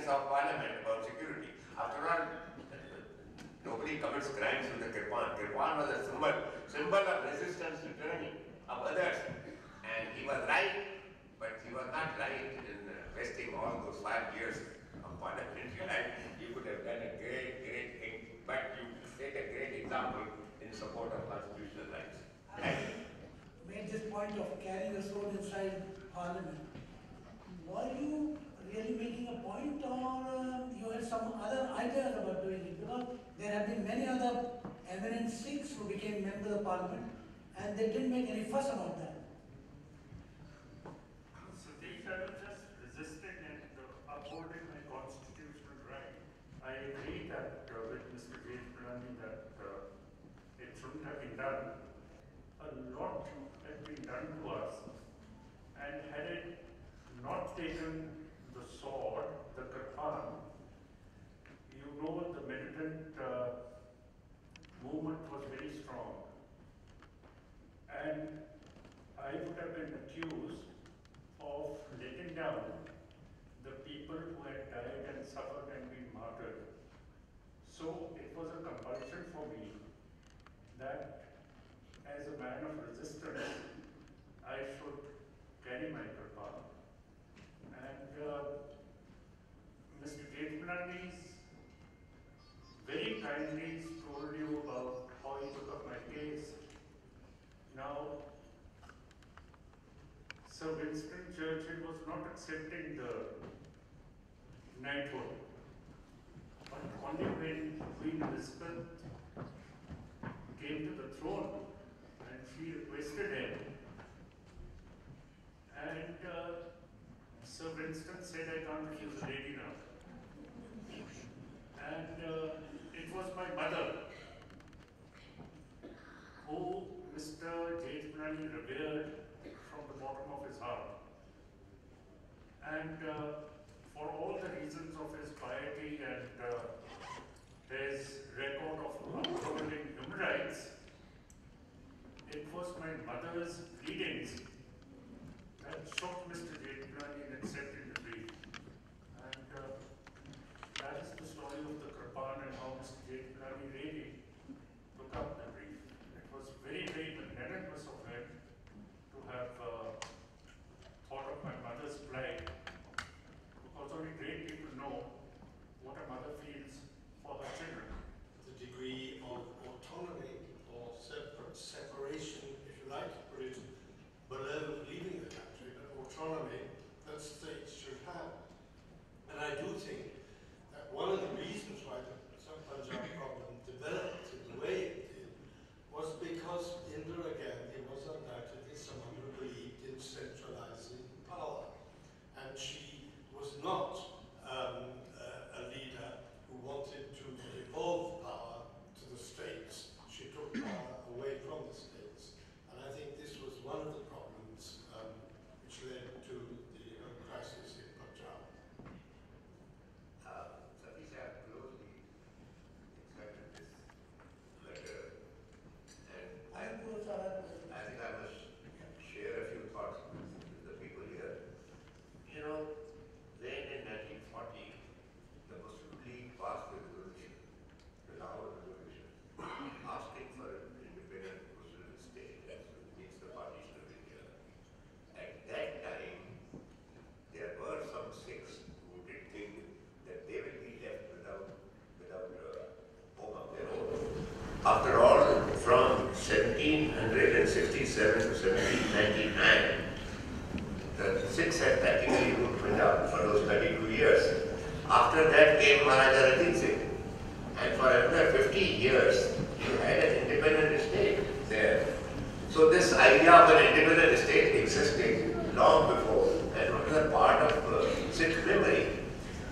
guidance of Parliament about security. After all, nobody commits crimes with the Kirpan. Kirpan was a symbol of resistance to tyranny of others. And he was right, but he was not right in wasting all those 5 years of parliamentary life. You could have done a great thing, but you take a great example in support of constitutional rights. I made this point of carrying a sword inside Parliament. Were you really making a point, or you had some other ideas about doing it? Because there have been many other eminent Sikhs who became members of Parliament, and they didn't make any fuss about that. Satish, I was just resisting and upholding my constitutional right. I agree that with Mr. Jethmalani that it shouldn't have been done. A lot had been done to us, and had it not taken the sword, the Kirpan, you know the militant movement was very strong. And I would have been accused of letting down the people who had died and suffered and been martyred. So it was a compulsion for me that as a man of resistance, I should carry my Kirpan. And Mr. Jethmalani's very kindly told you about how he took up my case. Now, Sir Winston Churchill was not accepting the knighthood, but only when Queen Elizabeth came to the throne and she requested him. And Sir Winston said, I can't refuse a lady now. And it was my mother who Mr. Jethmalani revered from the bottom of his heart. And for all the reasons of his piety and his record of upholding human rights, it was my mother's pleadings that shocked Mr. Jethmalani in accepting the brief. And that is the story of the Kirpan and how Mr. Jethmalani really took up the brief. It was very, very magnanimous of him to have thought of my mother's plight, because only great people know what a mother feels for her children. The degree of autonomy or separation, if you like, put it below leaving the country, but autonomy that states should have. And I do think that one of the reasons why the Punjab problem developed in the way it did was because Indira Gandhi was undoubtedly someone who believed in centralizing power. And she was not a leader who wanted to devolve power to the states. She took power away from the states. And I think this was one of the problems which led to the crisis in Punjab. Satish, I have closely examined this letter, and I think I must share a few thoughts with the people here. You know, then in 1940, the Muslim League passed a resolution, the Lahore resolution, asking for an independent Muslim state, that means the partition of India. At that time, there were some Sikhs who did think that they will be left without home of their own. After all, from 1767 to 1799, the Sikhs had practically ruled Punjab for those 32 years. After that came Maharaja Ranjit Singh, and for another 50 years, you had an independent state there. So this idea of an independent state existed long before and was a part of Sikh memory.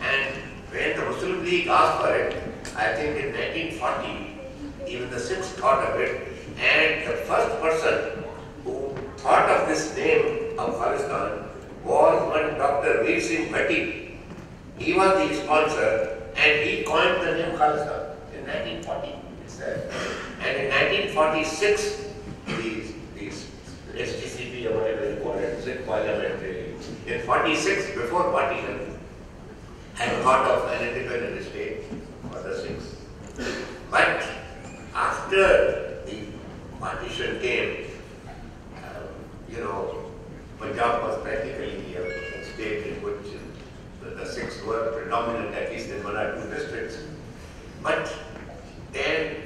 And when the Muslim League asked for it, I think in 1940, even the Sikhs thought of it, and the first person who thought of this name of Khalistan was one Dr. Veer Singh Bhatti. He was the sponsor, and he coined the name Khalistan in 1940 itself. And in 1946, these STCP or whatever you call it, Sikh Parliament, in 46, before partition, and thought of an independent state for the Sikhs. But after the partition came, Punjab was practically a state in which the Sikhs were predominant, at least in one or two districts. But then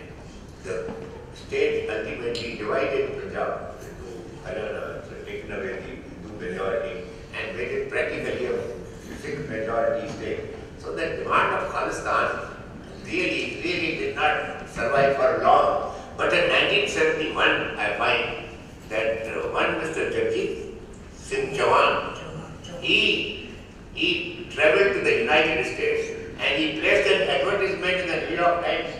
the state ultimately divided Punjab into Haryana, so taken away the Hindu majority and made it practically a Sikh majority state. So the demand of Khalistan really did not survive for long. But in 1971, I find that one Mr. Simranjit Singh Mann, he traveled to the United States and he placed an advertisement in the New York Times.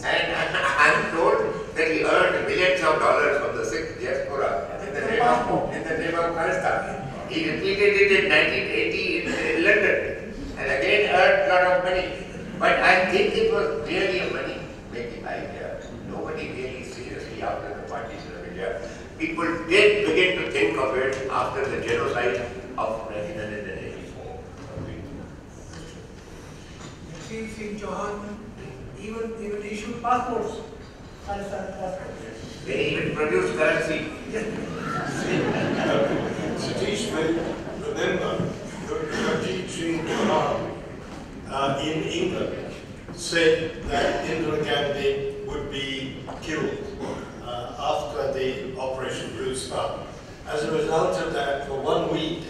And I'm told that he earned millions of dollars from the Sikh diaspora in the name of Khalistan. He repeated it in 1980 in London and again earned a lot of money. But I think it was really a money-making idea. Nobody really seriously after the partition of India. People did begin to think of it after the genocide of 1984. Singh Chauhan even issued passports, Khalistan passports. They even produced currency. Satish may remember that Simranjit Singh Mann in England said that Indira Gandhi would be killed after the Operation Blue Star. As a result of that, for 1 week,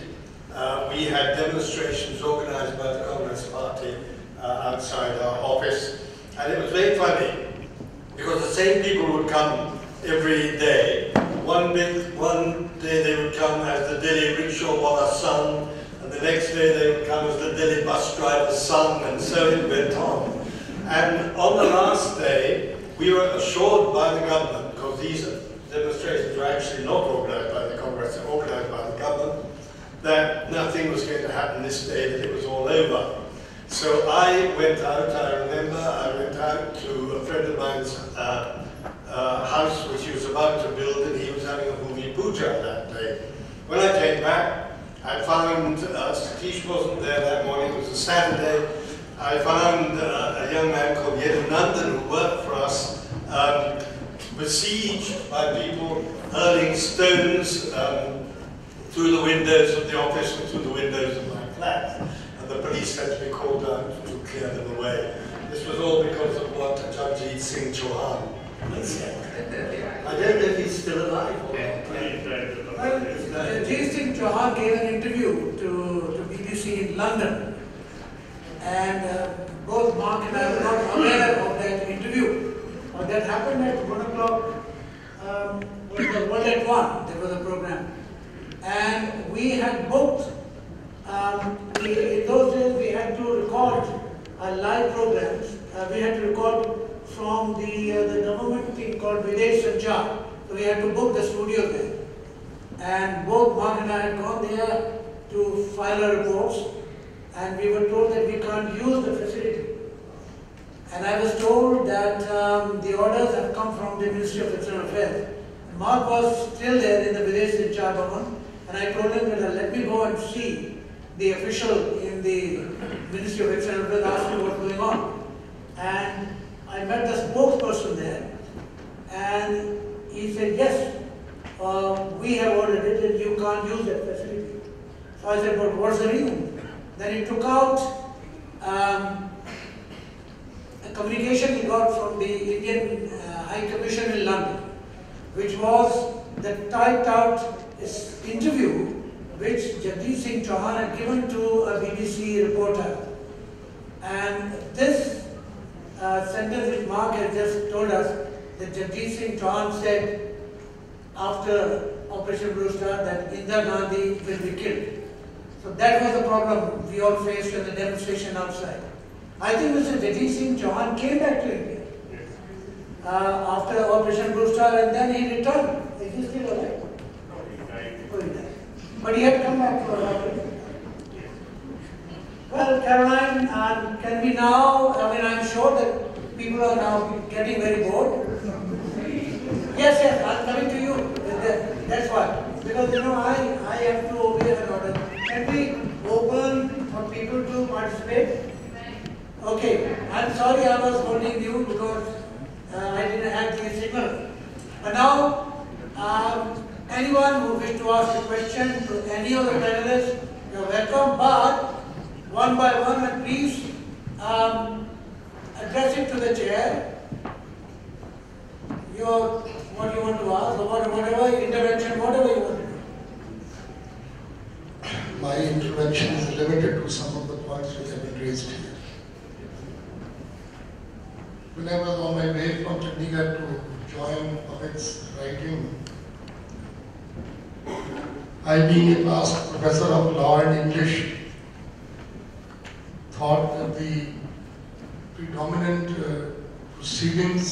we had demonstrations organized by the Congress Party outside our office. And it was very funny, because the same people would come every day. One day they would come as the Delhi rickshawala's son, and the next day they would come as the Delhi bus driver's son, and so it went on. And on the last day, we were assured by the government, because these demonstrations were actually not organized by the Congress, they were organized by the government, that nothing was going to happen this day, that it was all over. So I went out, I remember, I went out to a friend of mine's house which he was about to build, and he was having a Bhumi Puja that day. When I came back, I found Satish wasn't there that morning, it was a Saturday. I found a young man called Yedunandan who worked for us, besieged by people hurling stones through the windows of the office and through the windows of my flat. And the police had to be called out to clear them away. This was all because of what Simranjit Singh Mann said. I don't know if he's still alive or not. Well, Simranjit Singh Mann gave an interview to BBC in London, and both Mark and I were not aware of that interview. That happened at 1 o'clock, World at 1, there was a program. And we had booked, in those days we had to record live programs. We had to record from the government thing called Videsh Sanchar. So we had to book the studio there. And both Mark and I had gone there to file our reports, and we were told that we can't use the facility. And I was told that the orders have come from the Ministry of External Affairs. And Mark was still there in the Videsh Sanchar Bhavan, and I told him that let me go and see the official in the Ministry of External Affairs, asked me what's going on. And I met the spokesperson there, and he said, yes, we have ordered it and you can't use that facility. So I said, but what's the reason? Then he took out a communication he got from the Indian High Commission in London, which was the typed out interview which Simranjit Singh Mann had given to a BBC reporter. And this sentence which Mark has just told us, that Simranjit Singh Mann said after Operation Blue Star that Indira Gandhi will be killed. So that was the problem we all faced in the demonstration outside. I think Mr. Simranjit Singh Mann came back to India after Operation Blue Star, and then he returned. Is he still alive? But he had come back for a while. Well, Caroline, can we now, I'm sure that people are now getting very bored. Yes, I'm coming to you. That's why. Because, I have to obey an order. Can we open for people to participate? Okay, I'm sorry I was holding you because I didn't have the signal. But now, anyone who wishes to ask a question to any of the panelists, you're welcome, but one by one, and please address it to the chair. What you want to ask, or whatever intervention, whatever you want to do. My intervention is limited to some of the points which have been raised here. When I was on my way from Chandigarh to join Pavit's writing, I, being a past professor of law and English, thought that the predominant proceedings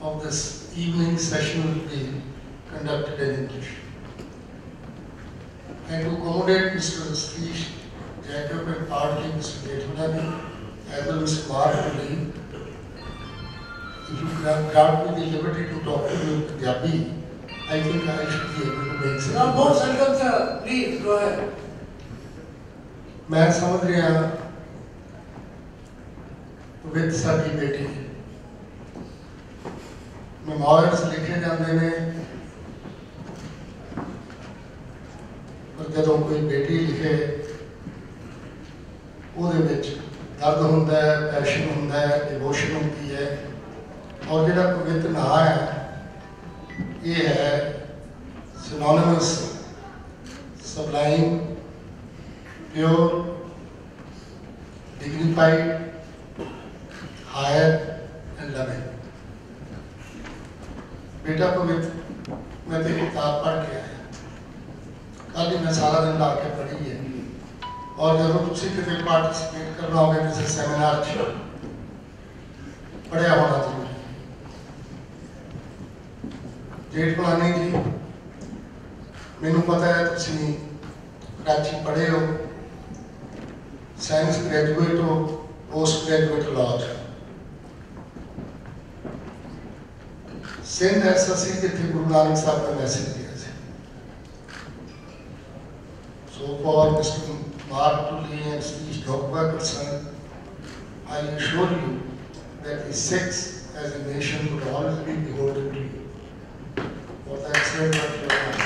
of this evening session will be conducted in English. And to accommodate Mr. Satish Jacob and partly Mr. Jethulani, as well as Mr. Mark, if you grant me the liberty to talk to you in Punjabi, I think I should be able to make some. Now, most welcome, sir. Please go ahead. मैं समझ रहा with साडी बेटी memoirs लिखे जाते हैं पर जदों कोई बेटी लिखे ਉਹਦੇ ਵਿੱਚ दर्द ਹੁੰਦਾ है, पैशन ਹੁੰਦਾ है, डिवोशन होती है और ਜਿਹੜਾ पवित्र ਨਾਂ है ये है synonymous, sublime, pure, dignified, higher and loving. बेटा पवित्र मैं तो किताब पढ़ के आया कल ही मैं सारा दिन ला के पढ़ी है और जब तुम किसी पार्टिसिपेट करना होगा किसी सेमिनार पढ़िया होना चाहिए जेठमलानी जी मैनू पता है तुम कराची पढ़े हो साइंस ग्रेजुएट हो पोस्ट ग्रेजुएट लॉ सिंध ऐसा सी जिथे गुरु नानक साहब ने मैसेज दिया So for Mr. Mark to Lee and Steve Dogba concerned, I assure you that the Sikhs as a nation would always be beholden to you. For that excellent work you have done.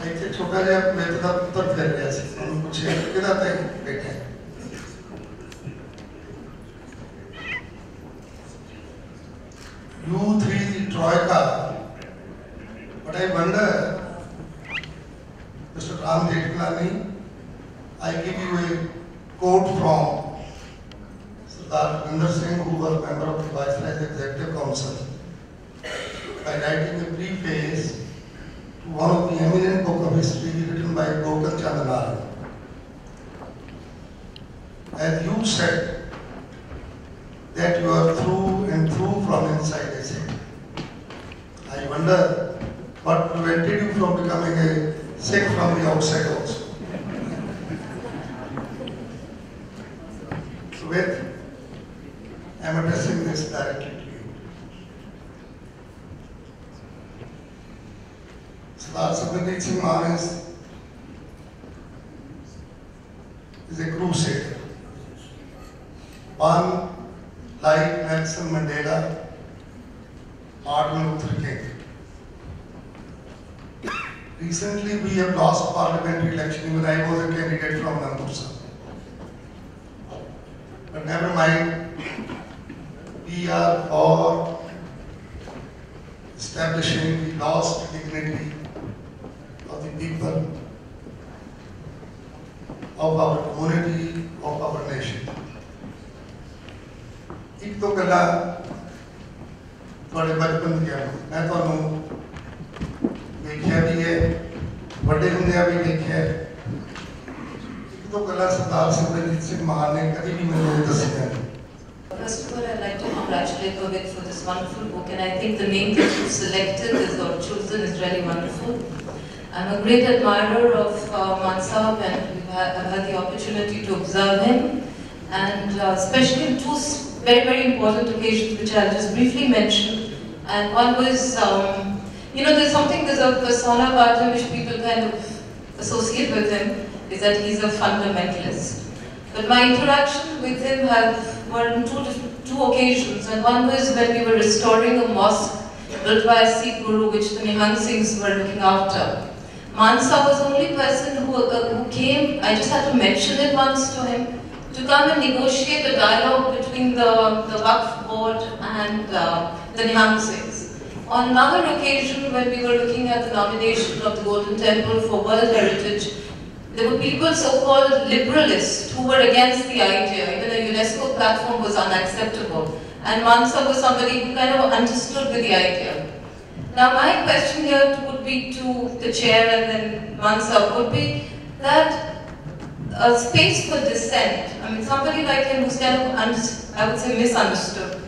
एक छोटा जिहा मैं तो पुत्र फिर गया सी उन्होंने पूछे किधर तक बैठे You three the Troika. But I wonder, Mr. Ram Jethulani, I give you a quote from Sardar Ravinder Singh, who was member of the Viceroy's Executive Council, by writing a preface to one of the eminent book of history written by Gokul Chandanal. As you said, that you are through and through from inside a Sikh. I wonder what prevented you from becoming a Sikh from the outside also. So with, I am addressing this directly to you. Sardar Simranjit Singh Mann is a crusader. One like Nelson Mandela, Martin Luther King. Recently, we have lost parliamentary election. Even I was a candidate from Nambusa. But never mind, we are for establishing the lost dignity of the people, of our community, of our nation. एक तो गला थोड़े बचपन दिया मैं तो देखिया भी है बड़े होंगे भी देखिया एक तो गला सरदार सिमरनजीत सिंह मान ने कभी भी मैंने दसिया नहीं First of all, I'd like to congratulate Pavit for this wonderful book, and I think the name that you've selected or chosen is really wonderful. I'm a great admirer of Man Sahab, and I've had the opportunity to observe him, and especially in two very, very important occasions which I'll just briefly mention. And one was, You know, there's a persona about him which people kind of associate with him, is that he's a fundamentalist. But my interaction with him were on two occasions, and one was when we were restoring a mosque built by a Sikh guru which the Nihang Singhs were looking after. Mansa was the only person who came, I just had to mention it once to him, to come and negotiate a dialogue between the Waqf board and the Nihang Singhs. On another occasion, when we were looking at the nomination of the Golden Temple for World Heritage, there were people, so-called liberalists, who were against the idea. Even a UNESCO platform was unacceptable. And Mansa was somebody who kind of understood with the idea. Now my question here would be to the chair and then Mansa, would be that a space for dissent, I mean somebody like him who's kind of, I would say, misunderstood,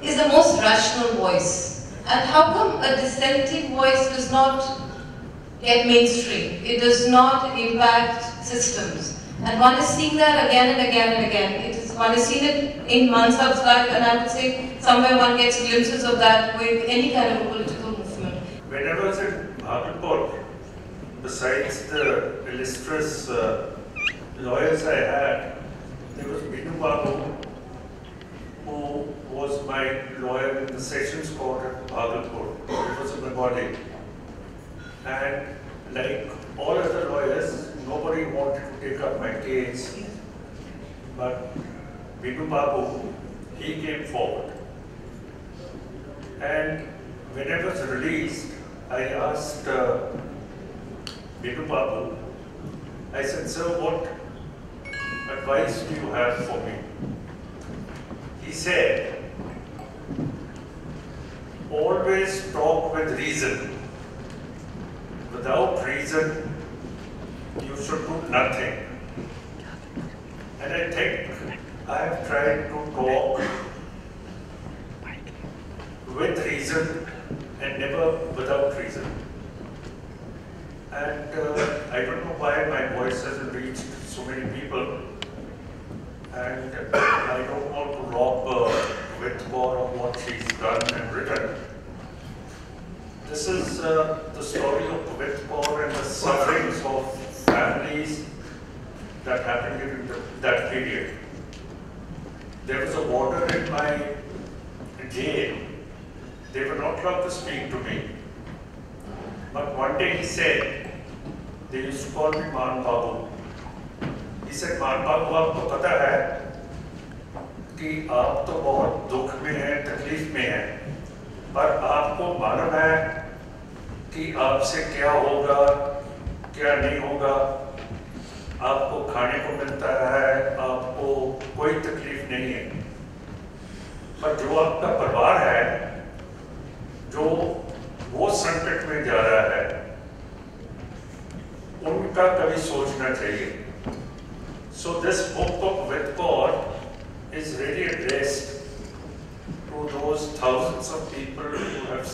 is the most rational voice. And how come a dissenting voice does not get mainstream? It does not impact systems. And one is seeing that again and again and again. One has seen it in Mansa's life, and I would say somewhere one gets glimpses of that with any kind of a political movement. When I was in Bhagalpur, besides the illustrious lawyers I had, there was Binu Babu, who was my lawyer in the Sessions Court at Bhagalpur. It was a Bengali. And like all other lawyers, nobody wanted to take up my case. But Binu Babu, he came forward. And when I was released, I asked Binu Babu, I said, sir, what advice do you have for me? He said, always talk with reason. Without reason, you should do nothing. And I think I have tried to talk with reason and never without reason. And I don't know why my voice hasn't reached so many people. And I don't want to rob Pavit Kaur of what she's done and written. This is the story of Pavit Kaur and the sufferings of families that happened during that period. There was a warder in my jail. They were not allowed to speak to me. But one day he said, they used to call me Man Babu. He said, Man Babu, आपको पता है कि आप तो बहुत दुख में हैं, तकलीफ में हैं, पर आपको मालूम है कि आपसे क्या होगा, क्या नहीं होगा, आपको खाने को मिलता है, आपको कोई तकलीफ नहीं है, पर जो आपका परिवार है, जो वो संकट में जा रहा है, उनका कभी सोचना चाहिए. So this book of Pavit Kaur is really addressed to those thousands of people who have